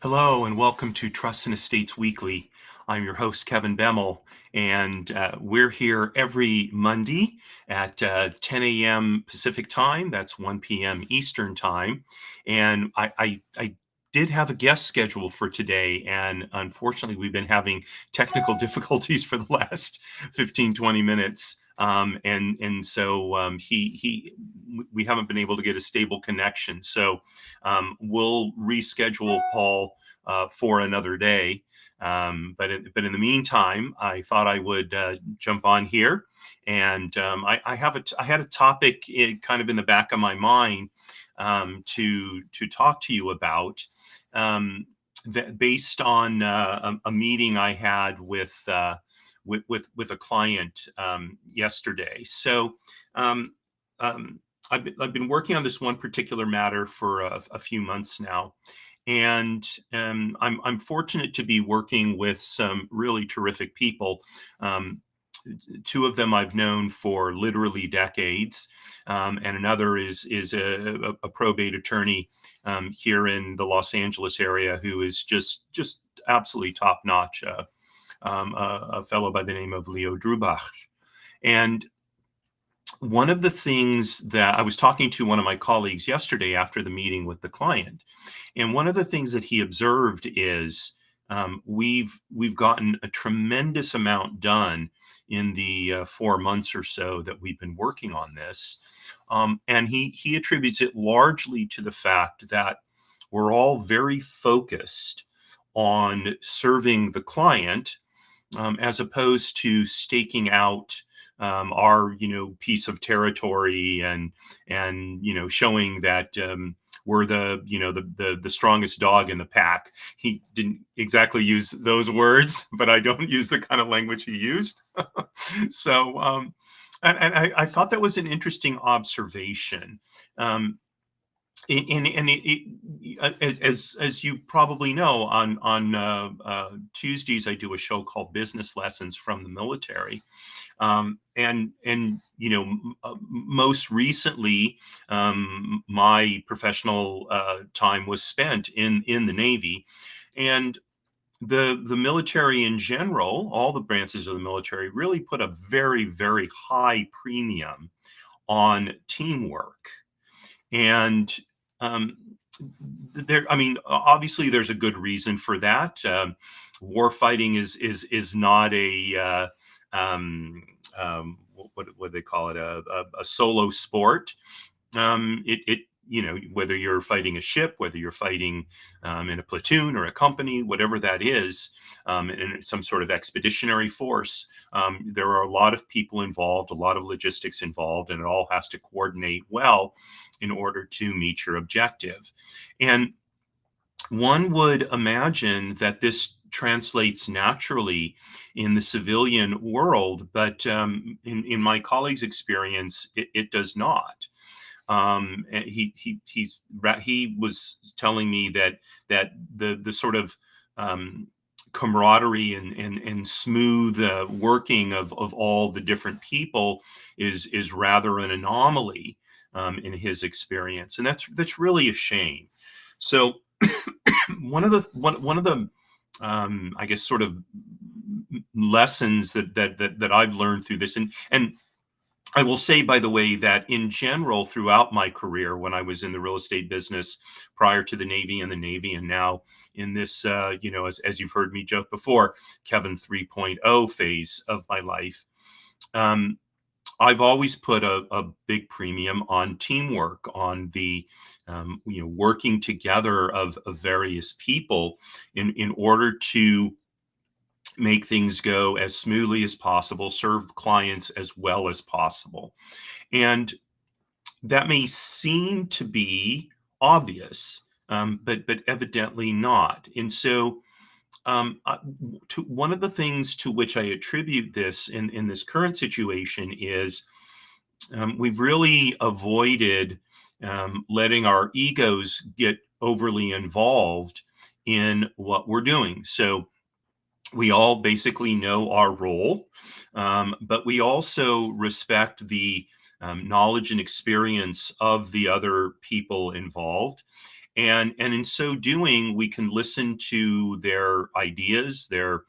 Hello and welcome to Trusts and Estates Weekly. I'm your host, Kevin Bemmel, and we're here every Monday at 10 a.m. Pacific time. That's 1 p.m. Eastern time. And I did have a guest scheduled for today, and unfortunately, we've been having technical difficulties for the last 15, 20 minutes. We haven't been able to get a stable connection. So we'll reschedule Paul for another day. But in the meantime, I thought I would jump on here, and I had a topic kind of in the back of my mind to talk to you about, that based on a meeting I had with a client yesterday. So. Um, um, I've been working on this one particular matter for a few months now, and I'm fortunate to be working with some really terrific people. Um, Two of them I've known for literally decades, and another is a probate attorney here in the Los Angeles area who is just absolutely top notch. A fellow by the name of Leo Drubach. And one of the things that I was talking to one of my colleagues yesterday after the meeting with the client, and one of the things that he observed is we've gotten a tremendous amount done in the 4 months or so that we've been working on this, and he attributes it largely to the fact that we're all very focused on serving the client, as opposed to staking out our piece of territory, and showing that we're the strongest dog in the pack. He didn't exactly use those words, but I don't use the kind of language he used. So I thought that was an interesting observation. Um, as you probably know, on Tuesdays I do a show called Business Lessons from the Military, and most recently, my professional time was spent in the Navy, and the military in general, all the branches of the military really put a very high premium on teamwork. And um, I mean, obviously, there's a good reason for that. War fighting is not what do they call it, a solo sport. It whether you're fighting a ship, whether you're fighting in a platoon or a company, whatever that is, in some sort of expeditionary force, there are a lot of people involved, a lot of logistics involved, and it all has to coordinate well in order to meet your objective. And one would imagine that this translates naturally in the civilian world, but in my colleague's experience, it does not. He was telling me that the sort of camaraderie and smooth working of all the different people is rather an anomaly in his experience, and that's really a shame. So one of the I guess sort of lessons that I've learned through this, and I will say, by the way, that in general, throughout my career, when I was in the real estate business prior to the Navy, and now in this, as you've heard me joke before, Kevin 3.0 phase of my life, um, I've always put a big premium on teamwork, on the working together of various people in order to make things go as smoothly as possible, serve clients as well as possible. And that may seem to be obvious, but evidently not. And so, one of the things to which I attribute this in this current situation is we've really avoided letting our egos get overly involved in what we're doing. So we all basically know our role, but we also respect the knowledge and experience of the other people involved. And in so doing, we can listen to their ideas, their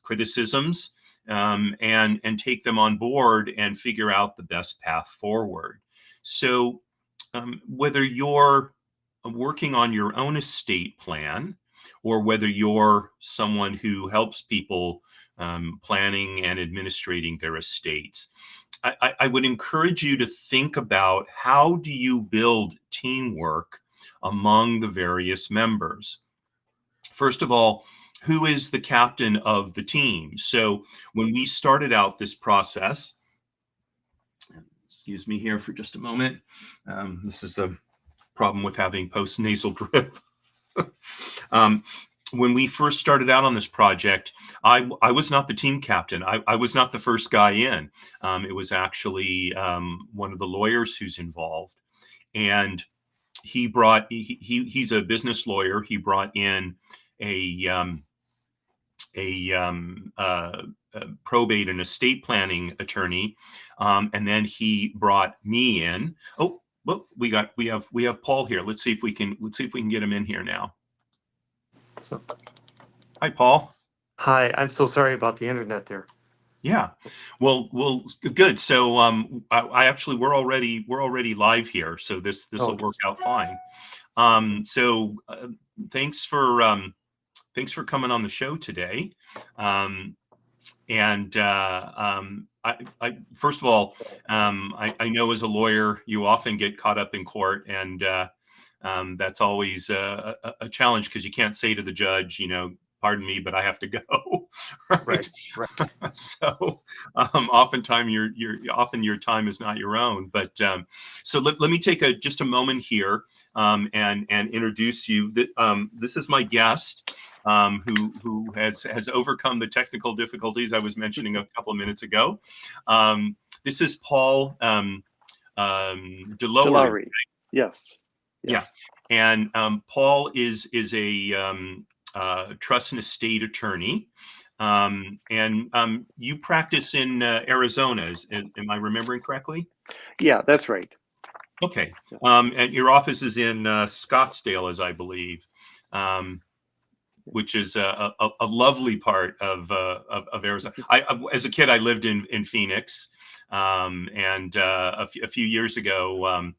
criticisms, and take them on board and figure out the best path forward. So, whether you're working on your own estate plan, or whether you're someone who helps people planning and administrating their estates, I would encourage you to think about, how do you build teamwork among the various members? First of all, who is the captain of the team? So when we started out this process, excuse me here for just a moment. This is the problem with having post-nasal drip. um, when we first started out on this project, I was not the team captain. I was not the first guy in. It was actually one of the lawyers who's involved. And he's a business lawyer. He brought in a probate and estate planning attorney, and then he brought me in. Oh, look, we have Paul here. Let's see if we can get him in here now. So, Hi, Paul. hi, I'm so sorry about the internet there. Yeah, well, good. So, I actually we're already live here, so this will work out fine. So, thanks for coming on the show today. And I first of all, I know as a lawyer, you often get caught up in court, and that's always a challenge, because you can't say to the judge, pardon me, but I have to go. Right. So oftentimes your time is not your own. But so let me take just a moment here and introduce you. This is my guest, who has overcome the technical difficulties I was mentioning a couple of minutes ago. This is Paul Deloughery. Deloughery. Yes. Yeah, and Paul is a trust and estate attorney, and you practice in Arizona. Am I remembering correctly? Yeah, that's right. Okay, and your office is in Scottsdale, as I believe, which is a lovely part of Arizona. As a kid, I lived in Phoenix, and a few years ago,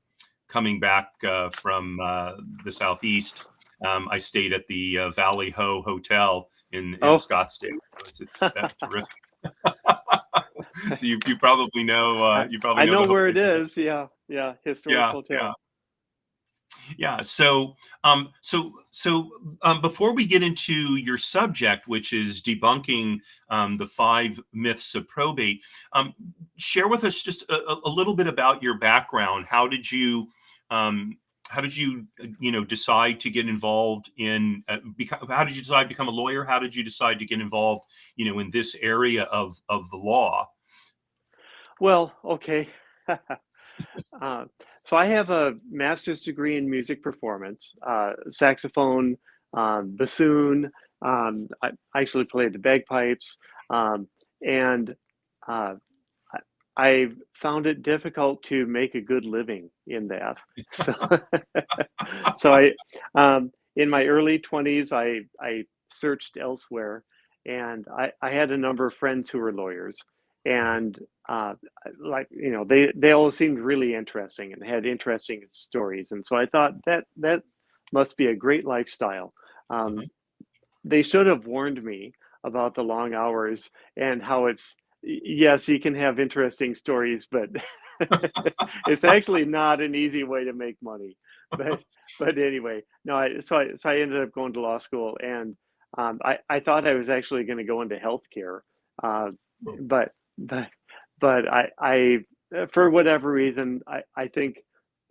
coming back from the Southeast, I stayed at the Valley Ho Hotel in Scottsdale. It's terrific. So you probably know I know where it is. Yeah, historic hotel. Yeah. So before we get into your subject, which is debunking the 5 myths of probate, share with us just a little bit about your background. How did you decide to get involved in? How did you decide to become a lawyer? How did you decide to get involved, in this area of the law? Well, okay. So I have a master's degree in music performance, saxophone, bassoon. I actually played the bagpipes, and uh, I found it difficult to make a good living in that. So, in my early 20s, I searched elsewhere, and I had a number of friends who were lawyers, and they all seemed really interesting and had interesting stories, and so I thought that must be a great lifestyle. Mhm. They should have warned me about the long hours and how yes, you can have interesting stories, but it's actually not an easy way to make money. But anyway, no, so I ended up going to law school, and I thought I was actually going to go into healthcare, uh, but but I for whatever reason, I think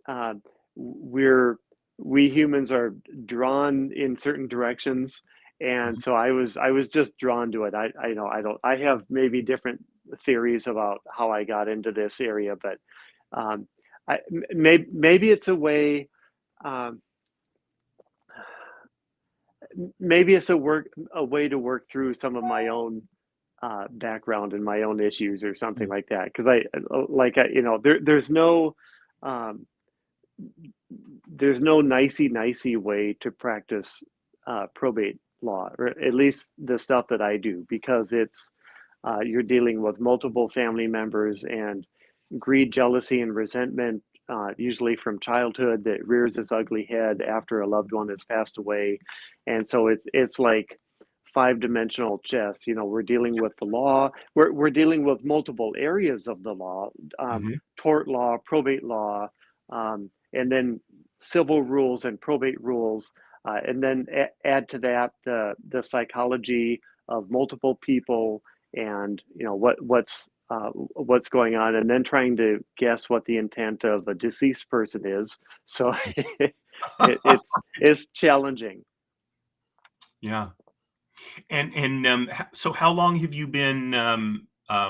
uh, we humans are drawn in certain directions, and so I was just drawn to it. I have maybe different theories about how I got into this area, but um, maybe it's a way. Um, Maybe it's a way to work through some of my own background and my own issues or something like that. Because there's no um, there's no nicey way to practice probate law, or at least the stuff that I do, because it's you're dealing with multiple family members, and greed, jealousy, and resentment, usually from childhood, that rears its ugly head after a loved one has passed away. And so it's like five-dimensional chess. You know, we're dealing with the law. We're dealing with multiple areas of the law, Hmm. tort law, probate law, and then civil rules and probate rules, and then add to that the psychology of multiple people, and you know what's going on, and then trying to guess what the intent of a deceased person is. So it's challenging. Yeah. So how long have you been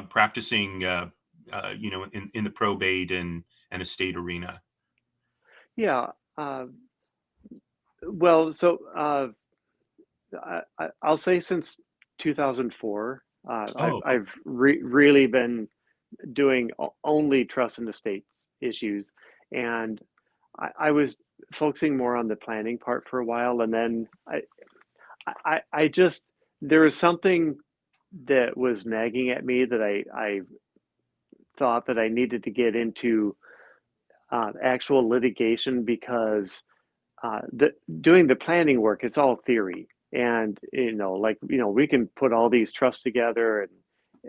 practicing, in the probate and estate arena? Yeah. Well, so I'll say since 2004, Oh, I've really been doing only trust and estates issues, and I was focusing more on the planning part for a while, and then I just, there was something that was nagging at me that I thought that I needed to get into actual litigation, because the doing the planning work, it's all theory, and you know, like, you know, we can put all these trusts together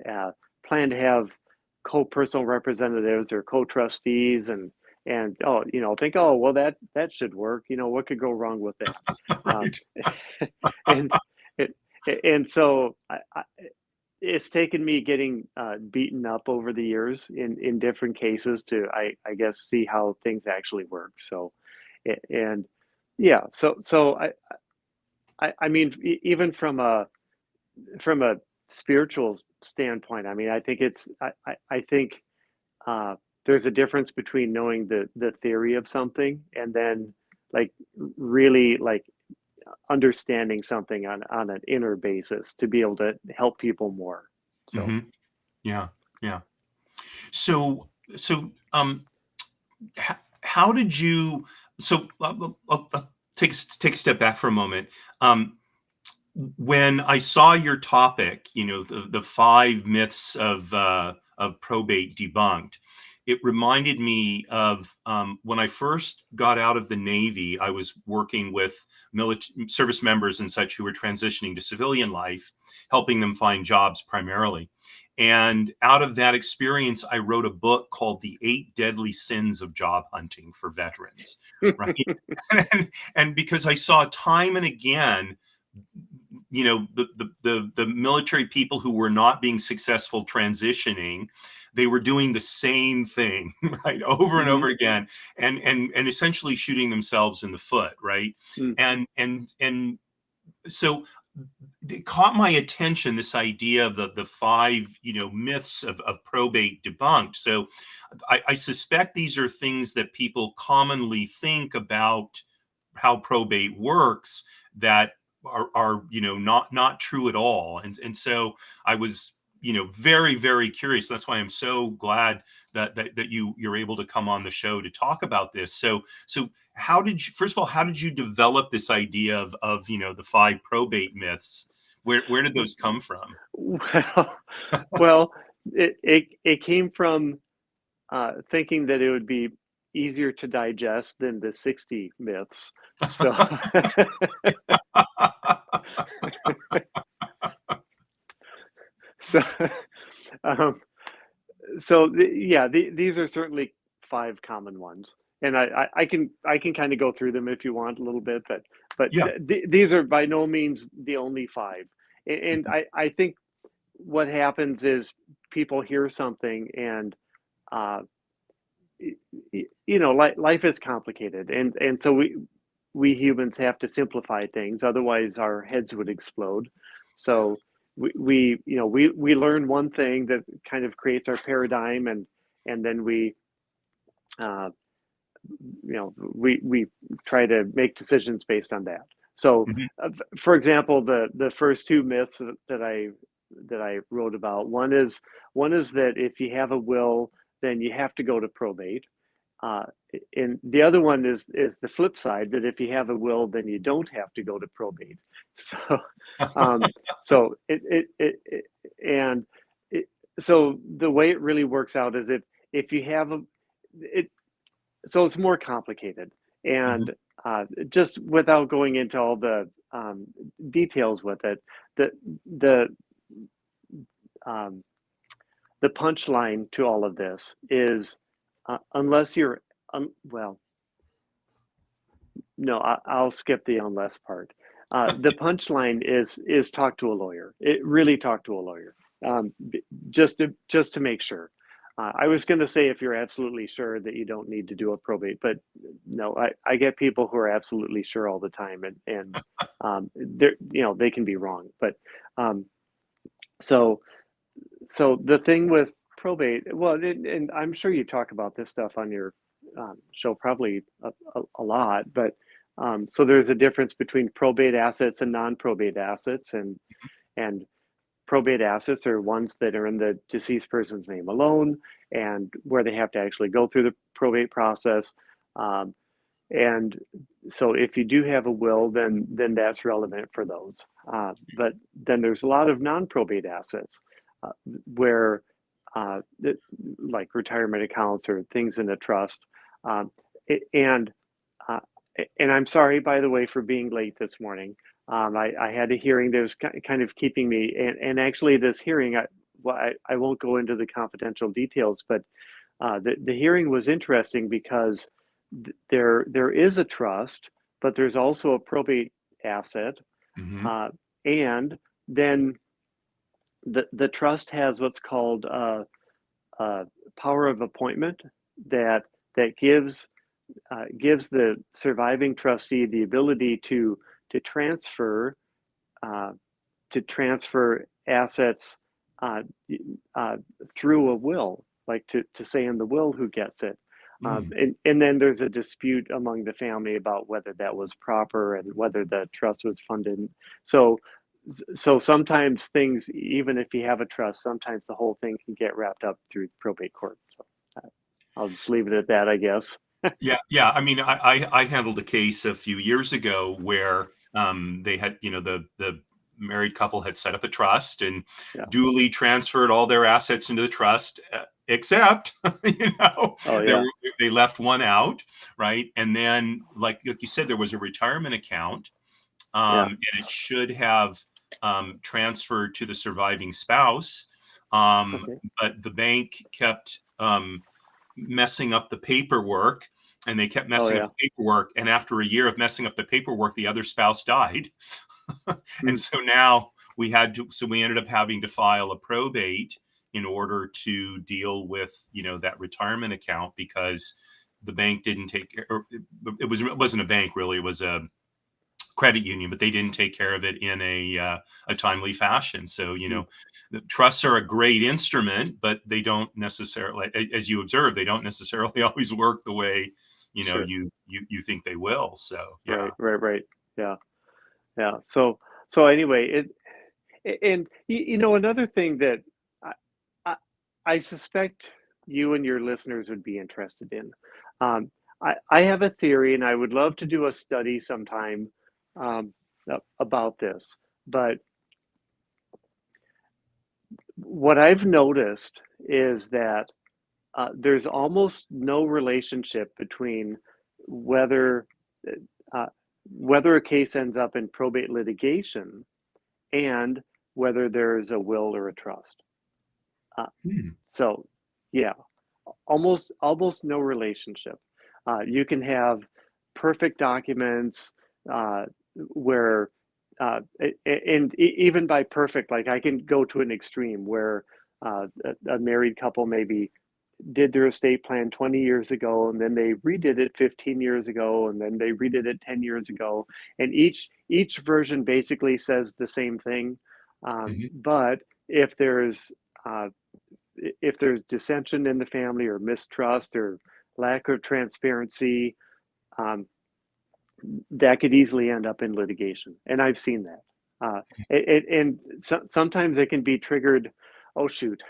and plan to have co-personal representatives or co-trustees, and oh, you know, think, oh well, that should work. You know, what could go wrong with that? um, right. and it, and so it's taken me getting beaten up over the years in different cases to, I guess, see how things actually work. So and yeah, so I mean, even from a spiritual standpoint, I mean, I think I think uh, there's a difference between knowing the theory of something, and then like really like understanding something on an inner basis to be able to help people more. So Hmm. Yeah. Yeah. So, so how did you? So, I'll take a step back for a moment. When I saw your topic, the five myths of probate debunked, it reminded me of when I first got out of the Navy. I was working with service members and such who were transitioning to civilian life, helping them find jobs primarily. And out of that experience, I wrote a book called The Eight Deadly Sins of Job Hunting for Veterans, right? And because I saw time and again, the military people who were not being successful transitioning, they were doing the same thing, right, over and hmm over again, and essentially shooting themselves in the foot, right? mm. And so it caught my attention, this idea of the five myths of probate debunked. So I suspect these are things that people commonly think about how probate works that are not true at all. And so I was very curious. That's why I'm so glad that you're able to come on the show to talk about this. So how did you, first of all, how did you develop this idea of the five probate myths? Where did those come from? Well, well, it came from thinking that it would be easier to digest than the 60 myths. So, so, um, yeah, these are certainly five common ones, and I can kind of go through them if you want a little bit, but Yeah. these are by no means the only five. And I think what happens is people hear something, and uh, you know, life is complicated, and so we humans have to simplify things, otherwise our heads would explode. So we you know, we learn one thing that kind of creates our paradigm, and then we uh, you know, we try to make decisions based on that. So Mhm. for example, the first two myths that I wrote about, one is that if you have a will, then you have to go to probate. uh, and the other one is the flip side, that if you have a will, then you don't have to go to probate. So, um, so and it, so the way it really works out is if you have it, so it's more complicated. Mhm. And just without going into all the details with it, the the um, the punchline to all of this is, unless you're well, no, I'll skip the unless part. The punchline is talk to a lawyer. It really talk to a lawyer, just to make sure. I was going to say if you're absolutely sure that you don't need to do a probate, but no, I get people who are absolutely sure all the time, and they're, they can be wrong. But um, so so the thing with probate, well, and I'm sure you talk about this stuff on your show probably a lot, but so there's a difference between probate assets and non-probate assets, and probate assets are ones that are in the deceased person's name alone, and where they have to actually go through the probate process. Um, and so if you do have a will, then that's relevant for those. But then there's a lot of non-probate assets, where like retirement accounts or things in a trust. Um, and uh, and I'm sorry, by the way, for being late this morning. I had a hearing that was kind of keeping me, and actually this hearing, well, I won't go into the confidential details, but the hearing was interesting because there is a trust, but there's also a probate asset, Mhm. uh, and then the trust has what's called power of appointment, that gives the surviving trustee the ability to transfer uh, to transfer assets, uh, uh, through a will, like to say in the will who gets it. Mm. And then there's a dispute among the family about whether that was proper and whether the trust was funded. So, so sometimes things, even if you have a trust, sometimes the whole thing can get wrapped up through probate court. So I'll just leave it at that, I guess. Yeah, yeah. I mean, I handled a case a few years ago where they had, the married couple had set up a trust and Yeah. duly transferred all their assets into the trust, except, Oh there yeah. were, they left one out, right? And then, like you said, there was a retirement account, Yeah. and it should have transferred to the surviving spouse, Okay. but the bank kept messing up the paperwork, and they kept Oh messing up yeah. the paperwork, and after a year of messing up the paperwork, the other spouse died. And Mm, so now we ended up having to file a probate in order to deal with, that retirement account, because the bank didn't take care, or it wasn't a bank really, it was a credit union, but they didn't take care of it in a timely fashion. So, mm, the trusts are a great instrument, but they don't necessarily, as you observe, they don't necessarily always work the way sure. you think they will. So, yeah. Right. Right. Right. Yeah. Yeah. So anyway, and another thing that I, I I suspect you and your listeners would be interested in. I have a theory, and I would love to do a study sometime, um, about this. But what I've noticed is that there's almost no relationship between whether uh, whether a case ends up in probate litigation and whether there's a will or a trust. Uh, Hmm. so, yeah, almost no relationship. You can have perfect documents, where, and even by perfect, like I can go to an extreme where a married couple maybe did their estate plan 20 years ago, and then they redid it 15 years ago, and then they redid it 10 years ago, and each version basically says the same thing. Mhm. But if there's uh, if there's dissension in the family, or mistrust, or lack of transparency, um, that could easily end up in litigation, and I've seen that. And sometimes it can be triggered. Oh shoot,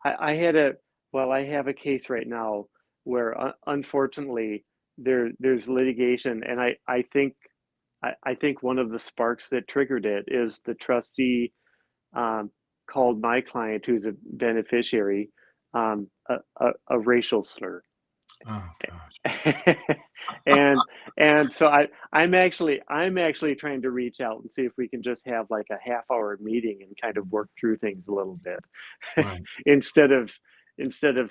I had a well, I have a case right now where unfortunately there's litigation, and I think one of the sparks that triggered it is the trustee um, called my client, who's a beneficiary, a racial slur. Oh gosh. and so I'm actually trying to reach out and see if we can just have like a half-hour meeting and kind of work through things a little bit Right. instead of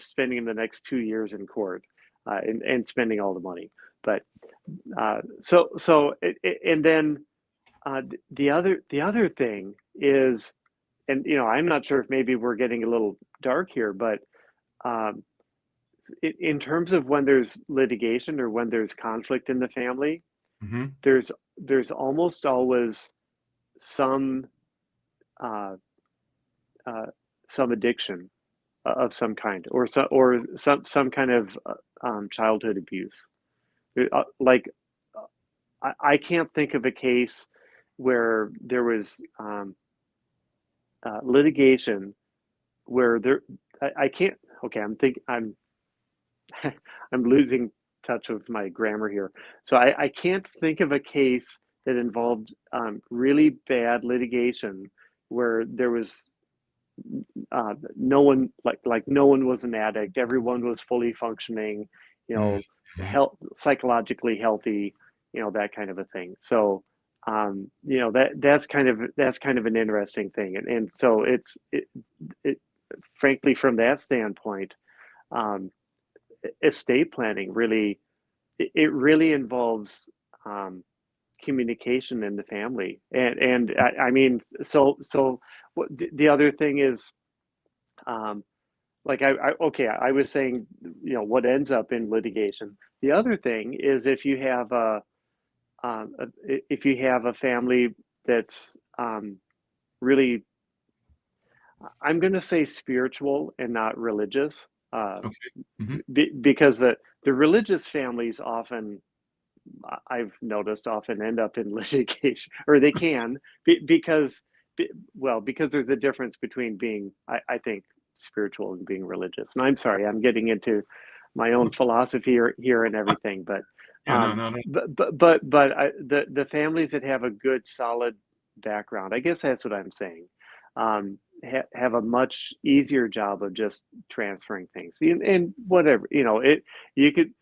spending the next 2 years in court, and spending all the money. But and then the other thing is, and I'm not sure if maybe we're getting a little dark here, but um, in terms of when there's litigation or when there's conflict in the family, Hmm. there's almost always some uh, uh, some addiction of some kind, or some kind of childhood abuse. Like, I can't think of a case where there was litigation where there. I can't. Okay, I'm losing touch with my grammar here. So I can't think of a case that involved really bad litigation where there was no one, no one was an addict. Everyone was fully functioning, Hmm. psychologically healthy, that kind of a thing. So that's kind of an interesting thing, and so it frankly, from that standpoint, um, estate planning really, it really involves um, communication in the family, and I mean, so what the other thing is, um, like I was saying, what ends up in litigation. The other thing is, if you have a family that's really, I'm going to say spiritual and not religious, Okay. Hmm. because the religious families often, I've noticed, often end up in litigation, or they can, because, because there's a difference between being, I think, spiritual and being religious. And I'm sorry, I'm getting into my own philosophy here and everything, but Yeah. No. No. No. the families that have a good solid background, I guess that's what I'm saying, have a much easier job of just transferring things, and whatever, you could,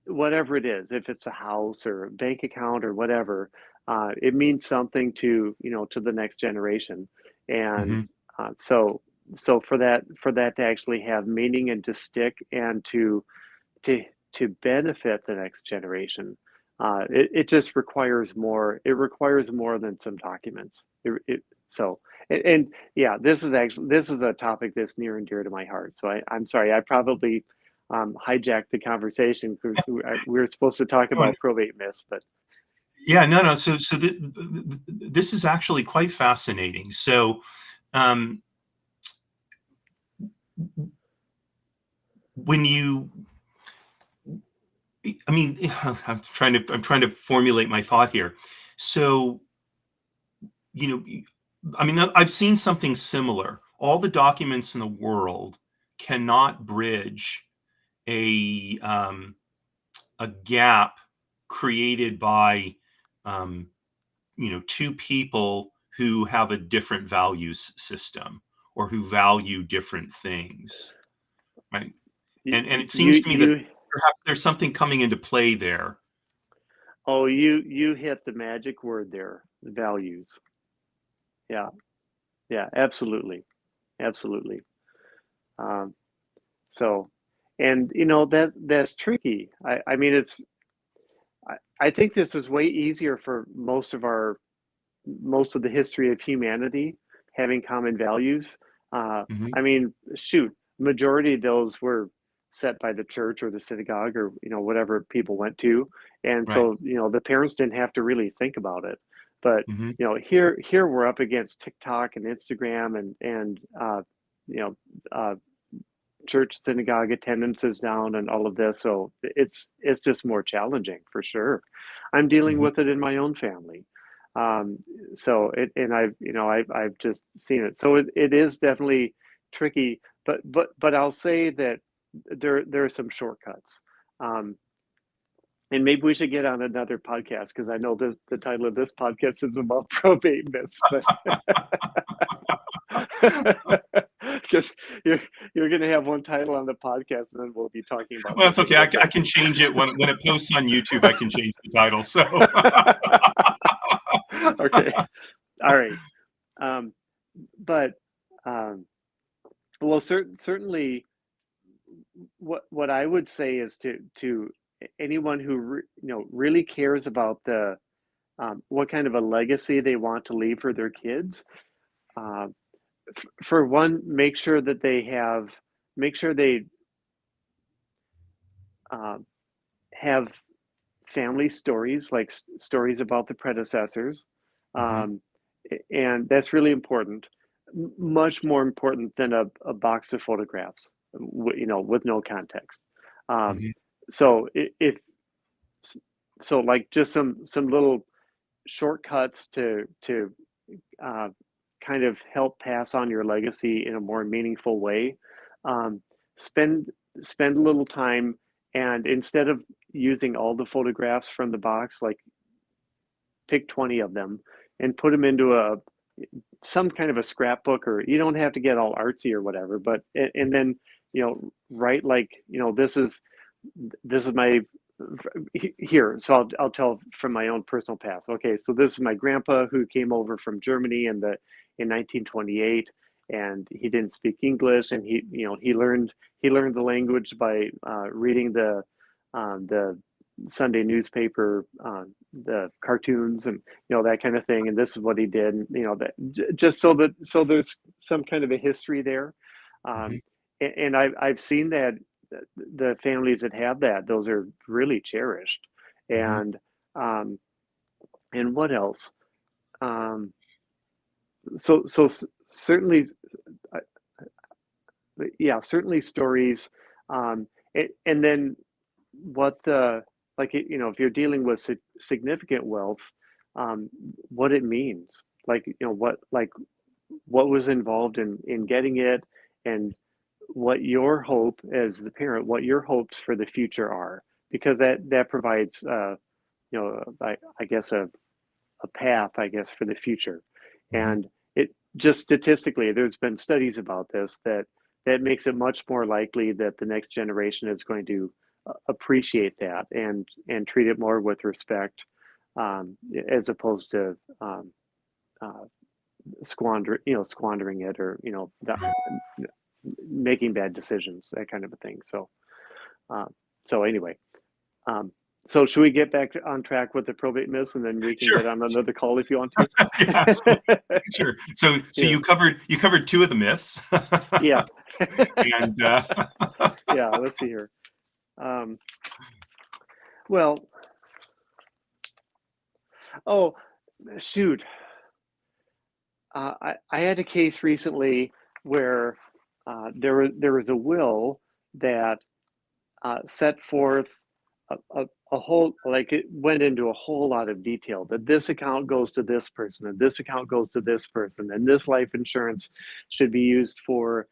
whatever it is, if it's a house or a bank account or whatever, it means something to, to the next generation. And Hmm. so for that to actually have meaning and to stick and to to benefit the next generation, it just requires more. It requires more than some documents. So, and yeah, this is a topic that's near and dear to my heart. So I'm sorry, I probably hijacked the conversation, because we were supposed to talk Oh, about probate myths, but yeah. No. No. So this is actually quite fascinating. So um, when you, I mean, I'm trying to formulate my thought here. So, you know, I mean, I've seen something similar. All the documents in the world cannot bridge a gap created by um, two people who have a different values system or who value different things, right? you And it you seems to me that you perhaps there's something coming into play there. oh, you hit the magic word there, values. Yeah, yeah, absolutely, absolutely. Um, so, and that's tricky. I mean, I think this was way easier for most of the history of humanity, having common values. Uh, Hmm. I mean, shoot, majority of those were set by the church or the synagogue, or whatever people went to, and Right. so the parents didn't have to really think about it. But Hmm. here we're up against TikTok and Instagram, and you know uh, church synagogue attendance is down and all of this, so it's just more challenging for sure. I'm dealing Hmm. with it in my own family. um so and I've just seen it, so it is definitely tricky, but I'll say that there are some shortcuts. And maybe we should get on another podcast, because I know the title of this podcast is about probate myths, but because you're going to have one title on the podcast, and then we'll be talking about Well, that's something okay. I different. can change it when it posts on YouTube. I can change the title. So Okay, all right. But well, certainly, what I would say is to anyone who really cares about the what kind of a legacy they want to leave for their kids. Uh, for one, make sure they uh, have family stories, like stories about the predecessors, Mhm, um, and that's really important. Much more important than a box of photographs, with no context. Um, mhm, so if so, like, just some little shortcuts to uh, kind of help pass on your legacy in a more meaningful way. Um, spend spend a little time, and instead of using all the photographs from the box, like, pick 20 of them and put them into some kind of a scrapbook, or you don't have to get all artsy or whatever, but and then write, like, this is my here. So I'll tell from my own personal past. Okay, so this is my grandpa who came over from Germany in 1928, and he didn't speak English, and he learned the language by reading the Sunday newspaper, the cartoons, and that kind of thing. And this is what he did. And, that just so there's some kind of a history there. mhm, Um, and I've seen that the families that have that, those are really cherished. mhm, And um, and what else? Um, certainly, uh, yeah, certainly stories. And then what the like if you're dealing with significant wealth, um, what it means, like, what was involved in getting it, and what your hope as the parent, what your hopes for the future are, because that provides I guess a path, I guess, for the future. mhm. And it just statistically, there's been studies about this, that makes it much more likely that the next generation is going to appreciate that, and treat it more with respect, as opposed to uh, squandering it, or Right. making bad decisions, that kind of a thing. Uh, so anyway, um, so should we get back on track with the probate myths, and then we can Sure. get on another call if you want to? Yeah, absolutely. Sure. So Yeah, you covered two of the myths, yeah, and yeah. Let's see here. Um, well, oh, shoot. I had a case recently where there was a will that set forth a whole, like, it went into a whole lot of detail, that this account goes to this person, and this account goes to this person, and this life insurance should be used for,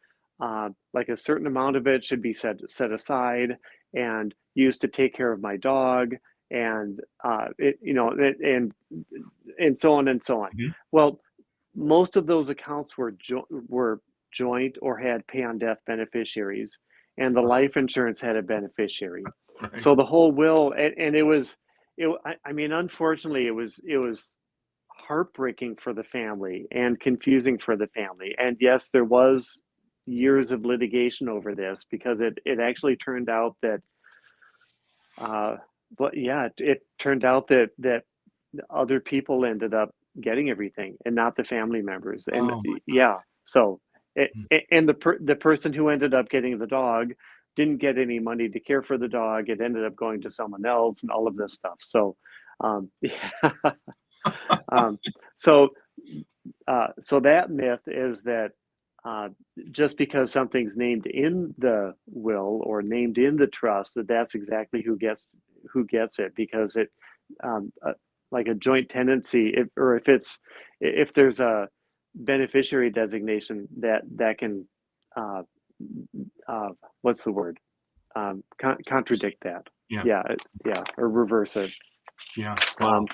like, a certain amount of it should be set aside and used to take care of my dog, and and so on and so on. Mhm. Well, most of those accounts were joint or had pay on death beneficiaries, and the life insurance had a beneficiary. Right. So the whole will, and I mean, unfortunately, it was heartbreaking for the family and confusing for the family. And yes, there was years of litigation over this, because it actually turned out that uh, but yeah, it turned out that other people ended up getting everything, and not the family members. And Oh my yeah, so God. and the person who ended up getting the dog didn't get any money to care for the dog. It ended up going to someone else, and all of this stuff. So yeah. um, so so that myth is that uh, just because something's named in the will or named in the trust, that's exactly who gets it, because it, um, uh, like a joint tenancy, or if there's a beneficiary designation, that can uh, what's the word? contradict that. Yeah. Yeah, yeah, or reverse it. Yeah. Um,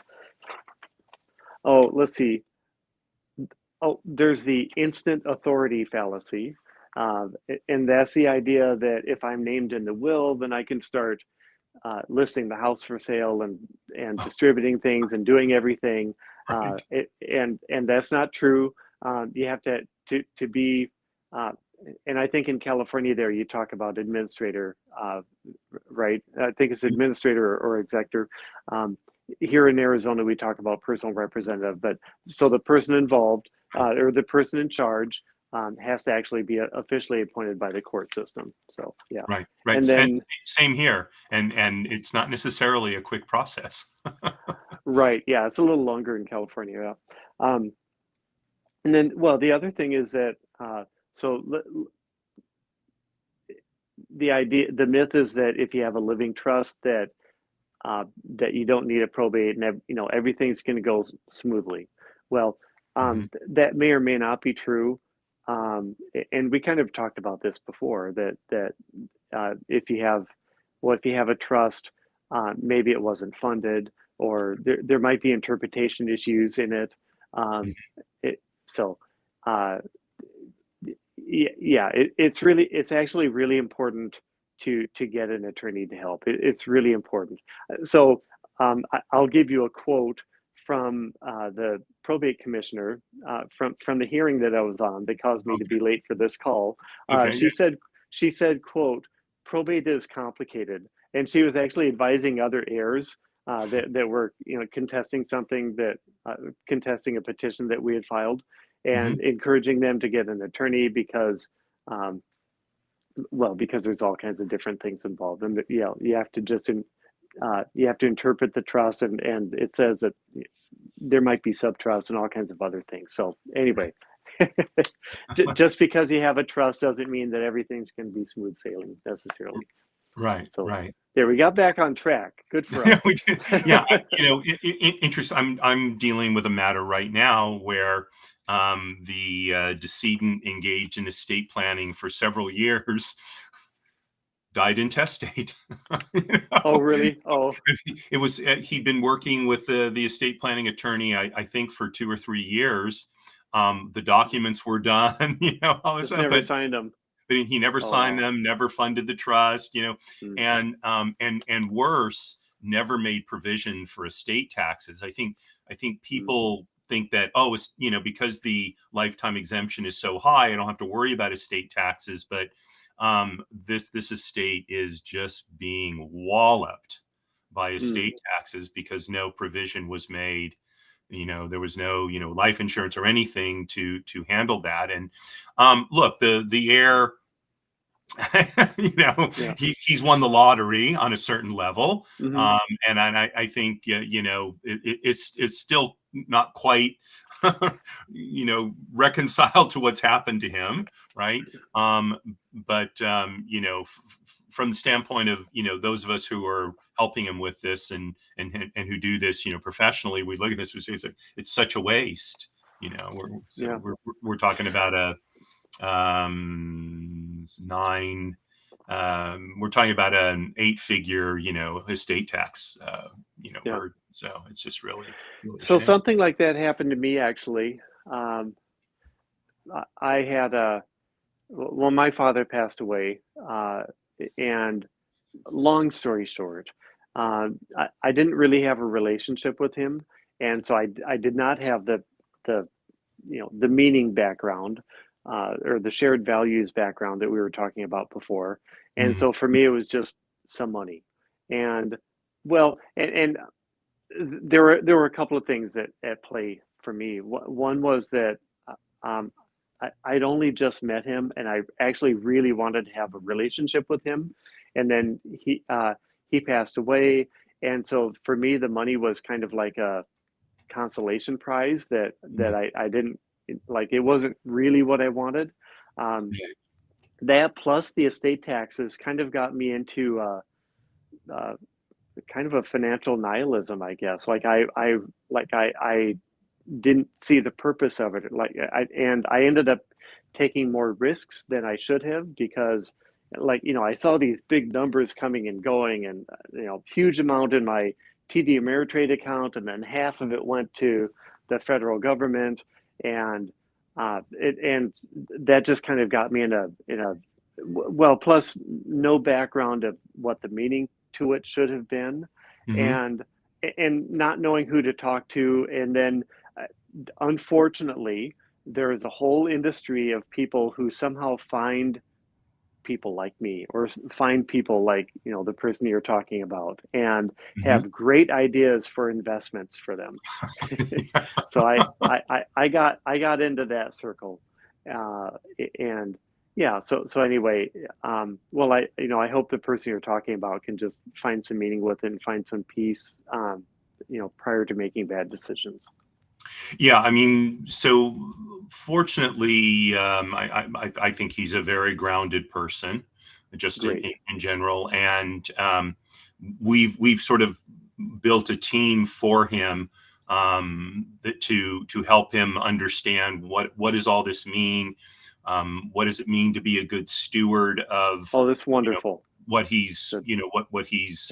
Wow. oh, let's see. Oh, there's the instant authority fallacy. And that's the idea that if I'm named in the will, then I can start listing the house for sale and Oh, distributing things and doing everything. right. And that's not true. You have to be, uh, and I think in California there you talk about administrator, right? I think it's administrator or executor. Here in Arizona we talk about personal representative, but so the person involved Right. or the person in charge has to actually be officially appointed by the court system. So yeah, Right. Right. and And then same here. And it's not necessarily a quick process. right, yeah, it's a little longer in California. Yeah. And then, well, the other thing is that so the myth is that if you have a living trust, that you don't need a probate and everything's going to go smoothly. Well, Mhm. that may or may not be true. And we kind of talked about this before that if you have, well, if you have a trust, maybe it wasn't funded, or there might be interpretation issues in it. Um, it so, uh, yeah, it's actually really important to get an attorney to help. It's really important. So I'll give you a quote from the probate commissioner from the hearing that I was on that caused me to Okay. be late for this call. Okay. She said, quote, probate is complicated, and she was actually advising other heirs that were contesting a petition that we had filed, Mhm. and encouraging them to get an attorney because um, because there's all kinds of different things involved, and you have to you have to interpret the trust, and it says that there might be subtrust and all kinds of other things. So anyway, just because you have a trust doesn't mean that everything's going to be smooth sailing necessarily. Right. So Right. there, we got back on track. Good for Yeah, us. we did. Yeah, interest. I'm dealing with a matter right now where the decedent engaged in estate planning for several years died intestate. You Oh, know? really? Oh, It was he'd been working with the estate planning attorney, I think, for 2 or 3 years. The documents were done, all this just stuff, never signed them. but he never Oh, signed wow. them, never funded the trust, Mm, and worse, never made provision for estate taxes. I think mm, people think that, oh, it's, because the lifetime exemption is so high, I don't have to worry about estate taxes. But this estate is just being walloped by mm, estate taxes because no provision was made. There was no life insurance or anything to handle that. And look, the heir, yeah. he's won the lottery on a certain level. Hmm. And I think it's still not quite reconciled to what's happened to him, right? um, but from the standpoint of those of us who are helping him with this, and who do this professionally, we look at this, we say it's such a waste. So Yeah. we're talking about a nine. We're talking about an eight-figure, estate tax, Yeah. burden. So it's just really, really a So shame. something like that happened to me actually. Um, I had well, my father passed away, and long story short, I didn't really have a relationship with him, and so I did not have the the meaning background, or the shared values background that we were talking about before, and Mm, so for me it was just some money, and well, and there were a couple of things that at play for me. One was that um, I'd only just met him, and I actually really wanted to have a relationship with him. And then he passed away, and so for me, the money was kind of like a consolation prize that mm, I didn't like. It wasn't really what I wanted. Um, yeah, that plus the estate taxes kind of got me into uh, kind of a financial nihilism, I guess. I didn't see the purpose of it. And I ended up taking more risks than I should have because like, I saw these big numbers coming and going, and huge amount in my TD Ameritrade account, and then half of it went to the federal government, and and that just kind of got me in a well, plus no background of what the meaning to it should have been, Hmm. and not knowing who to talk to, and then uh, unfortunately there is a whole industry of people who somehow find people like me, or find people like the person you're talking about, and Hmm. have great ideas for investments for them. So I got into that circle, uh, and yeah. So anyway, well, I hope the person you're talking about can just find some meaning with it and find some peace, prior to making bad decisions. Yeah, I mean, so fortunately, I think he's a very grounded person, just Great. in general, and we've sort of built a team for him, that to help him understand what does all this mean, what does it mean to be a good steward of, Oh, that's you know, wonderful. what he's That, what he's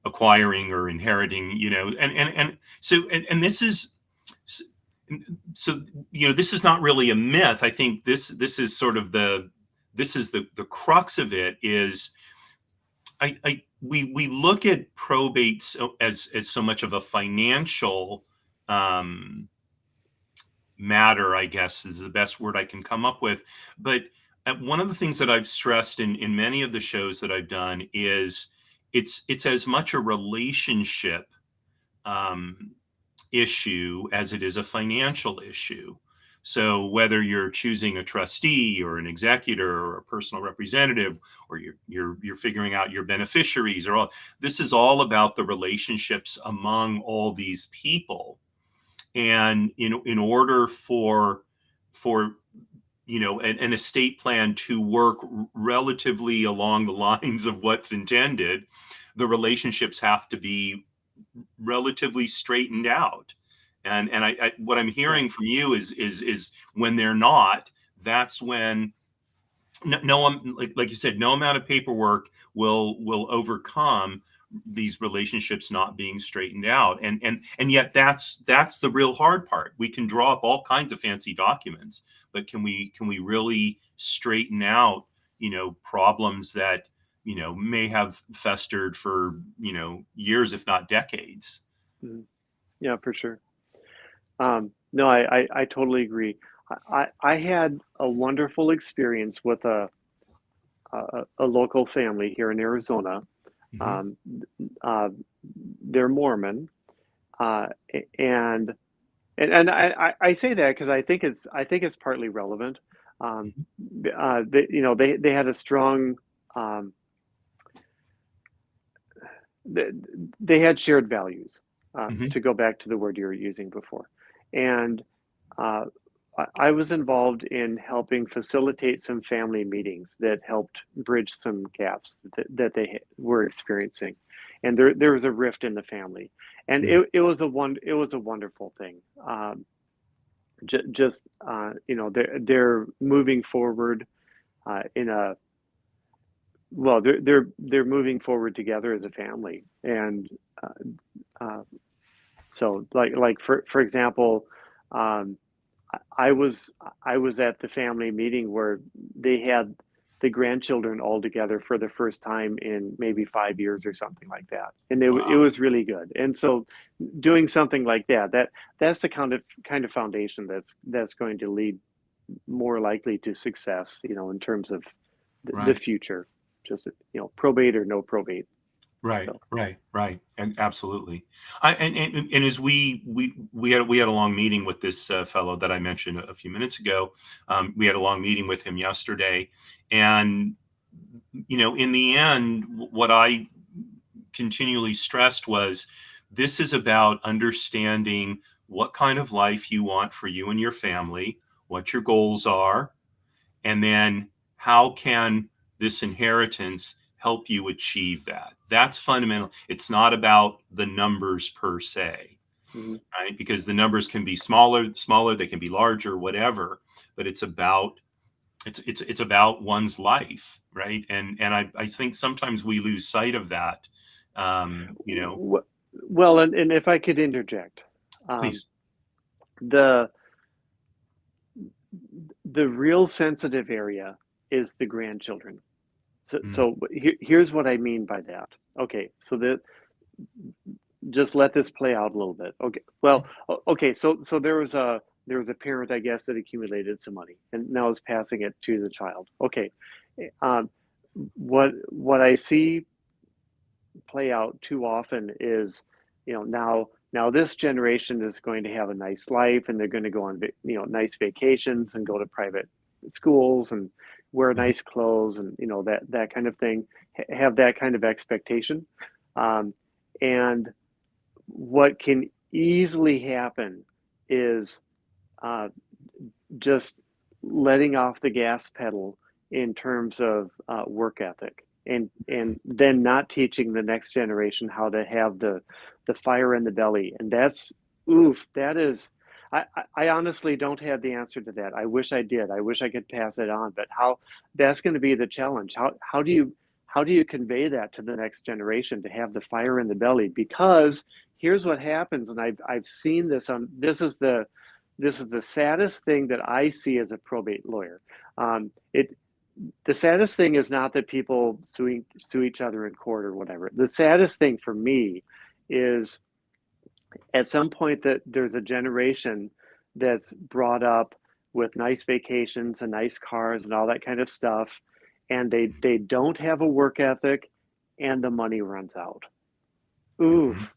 acquiring or inheriting, and so and this is so this is not really a myth. I think this is sort of the crux of it is we look at probate as so much of a financial um matter, I guess is the best word I can come up with. But one of the things that I've stressed in many of the shows that I've done is it's as much a relationship um issue as it is a financial issue. So whether you're choosing a trustee or an executor or a personal representative, or you're figuring out your beneficiaries, or all this is all about the relationships among all these people. And in order for an estate plan to work relatively along the lines of what's intended, the relationships have to be relatively straightened out. And what I'm yeah. hearing from you is when they're not, that's when no, like you said, no amount of paperwork will overcome these relationships not being straightened out. And yet that's the real hard part. We can draw up all kinds of fancy documents, but can we really straighten out problems that may have festered for years, if not decades. Mhm. Yeah, for sure. No, I totally agree. I had a wonderful experience with a local family here in Arizona. Hmm. Um, uh, they're Mormon, and I say that because I think it's partly relevant. Um, Hmm. they had a strong, um, they, they had shared values. Hmm. To go back to the word you were using before, and uh, I was involved in helping facilitate some family meetings that helped bridge some gaps that they were experiencing, and there was a rift in the family, and it was a wonderful thing. Just they're moving forward in a well they're moving forward together as a family, and uh, uh, so for example, um, I was I was at the family meeting where they had the grandchildren all together for the first time in maybe 5 years or something like that, and it Wow. was really good. And so, doing something like that's the kind of foundation that's going to lead more likely to success, in terms of the Right. future. Just probate or no probate. Right, So right, right, and absolutely. And as we had a long meeting with this fellow that I mentioned a few minutes ago. We had a long meeting with him yesterday, and in the end, what I continually stressed was this is about understanding what kind of life you want for you and your family, what your goals are, and then how can this inheritance help you achieve that? That's fundamental. It's not about the numbers per se, mhm. right? Because the numbers can be smaller, they can be larger, whatever, but it's about one's life. right? And I think sometimes we lose sight of that. You know, Well, and if I could interject, um, please. the the real sensitive area is the grandchildren. So, Mm, here's what I mean by that. Okay, so just let this play out a little bit. Okay, well, okay, so there was a parent, I guess, that accumulated some money and now is passing it to the child. Okay, um, what I see play out too often is, now this generation is going to have a nice life and they're going to go on nice vacations and go to private schools and wear mhm, nice clothes and that kind of thing, have that kind of expectation, um, and what can easily happen is uh, just letting off the gas pedal in terms of work ethic, and then not teaching the next generation how to have the fire in the belly. And that's, oof, that is, I honestly don't have the answer to that. I wish I did. I wish I could pass it on, but how, that's going to be the challenge. How do you convey that to the next generation to have the fire in the belly? Because here's what happens, and I've seen this on, this is the saddest thing that I see as a probate lawyer. It The saddest thing is not that people sue each other in court or whatever. The saddest thing for me is at some point that there's a generation that's brought up with nice vacations and nice cars and all that kind of stuff, and they don't have a work ethic, and the money runs out. Oof, mhm.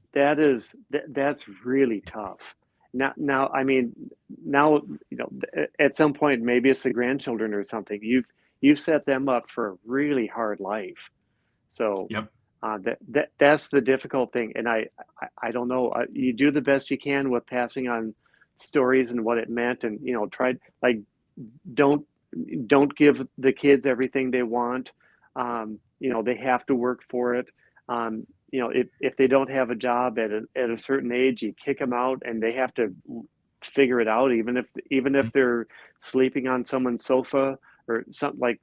that's really tough. Now, I mean, now, at some point, maybe it's the grandchildren or something. You've set them up for a really hard life. So Yep. that's the difficult thing. And I don't know. You do the best you can with passing on stories and what it meant, and try, like, don't don't give the kids everything they want. They have to work for it. If they don't have a job at a certain age, you kick them out, and they have to figure it out. Even if they're sleeping on someone's sofa or something, like,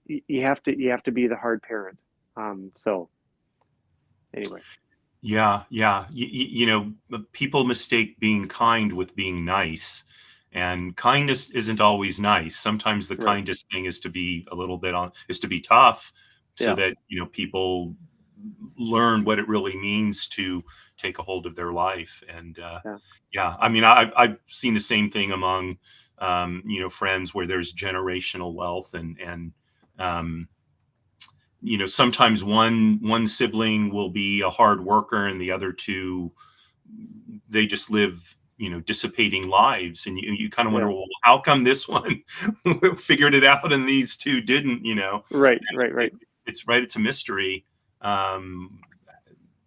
you have to be the hard parent. So anyway, Yeah, yeah. People mistake being kind with being nice, and kindness isn't always nice. Sometimes the right, kindest thing is to be a little bit on, is to be tough, so yeah, that people learn what it really means to take a hold of their life. And yeah, yeah, I mean, I've seen the same thing among friends where there's generational wealth, and um, sometimes one sibling will be a hard worker and the other two, they just live dissipating lives, and you kind of wonder, yeah, well, how come this one figured it out and these two didn't? right, right, it, right, it's right, it's a mystery. um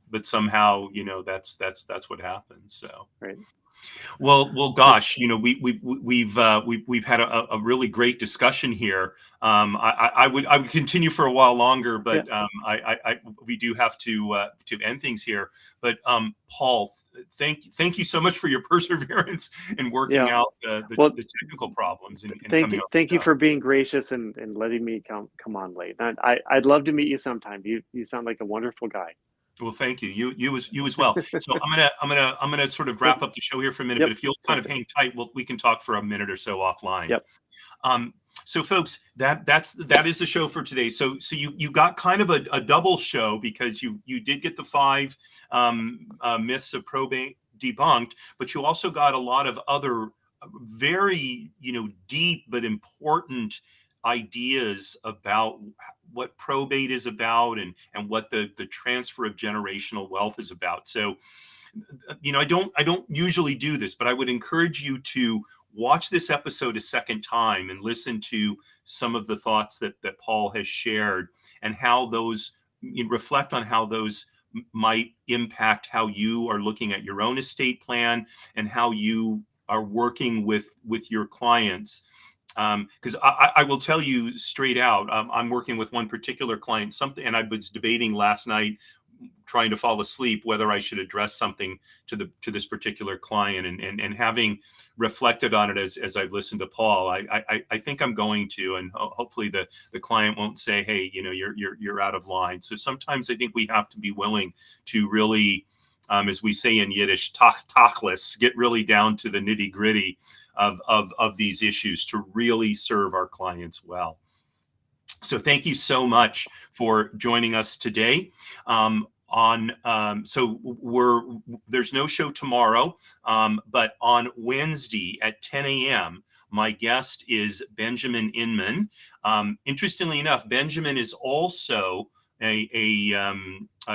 but somehow that's what happens. So right. well, Yeah, gosh, we've had a really great discussion here. I would continue for a while longer, yeah, but we do have to end things here. But Paul, thank you so much for your perseverance in working yeah. out Well, the technical problems, and thank coming you, on thank the you show. for being gracious and letting me come on late. And I'd love to meet you sometime. You sound like a wonderful guy. Well, thank you. You as well. So I'm gonna sort of Yep, wrap up the show here for a minute, but yep, if you'll kind sounds of good. hang tight, we can talk for a minute or so offline. Yep, Um, so folks, that is the show for today. So you got kind of a double show, because you did get the five myths of probate debunked, but you also got a lot of other very deep but important ideas about what probate is about, and what the transfer of generational wealth is about. So I don't usually do this, but I would encourage you to watch this episode a second time and listen to some of the thoughts that Paul has shared, and how those reflect on how those might impact how you are looking at your own estate plan, and how you are working with your clients. Because I will tell you straight out, I'm working with one particular client, something, and I was debating last night trying to fall asleep whether I should address something to this particular client, and having reflected on it as I've listened to Paul, I think I'm going to, and hopefully the client won't say, hey, you're out of line. So sometimes I think we have to be willing to really, as we say in Yiddish, talkless, get really down to the nitty gritty of these issues to really serve our clients well. So thank you so much for joining us today. There's no show tomorrow, but on Wednesday at 10 a.m., my guest is Benjamin Inman. Interestingly enough, Benjamin is also a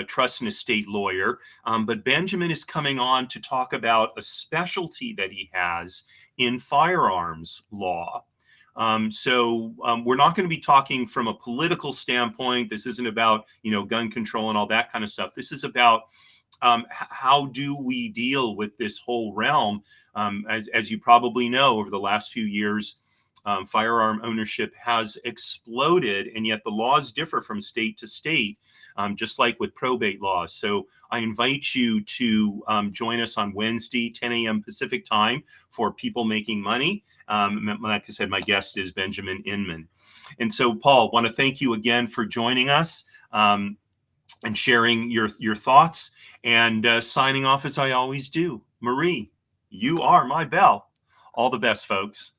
trust and estate lawyer, but Benjamin is coming on to talk about a specialty that he has in firearms law. We're not going to be talking from a political standpoint. This isn't about, gun control and all that kind of stuff. This is about how do we deal with this whole realm? As you probably know, over the last few years, firearm ownership has exploded, and yet the laws differ from state to state, just like with probate laws. So I invite you to join us on Wednesday, 10 a.m. Pacific time, for People Making Money. Like I said, my guest is Benjamin Inman. And so, Paul, want to thank you again for joining us and sharing your thoughts, and signing off as I always do. Marie, you are my bell. All the best, folks.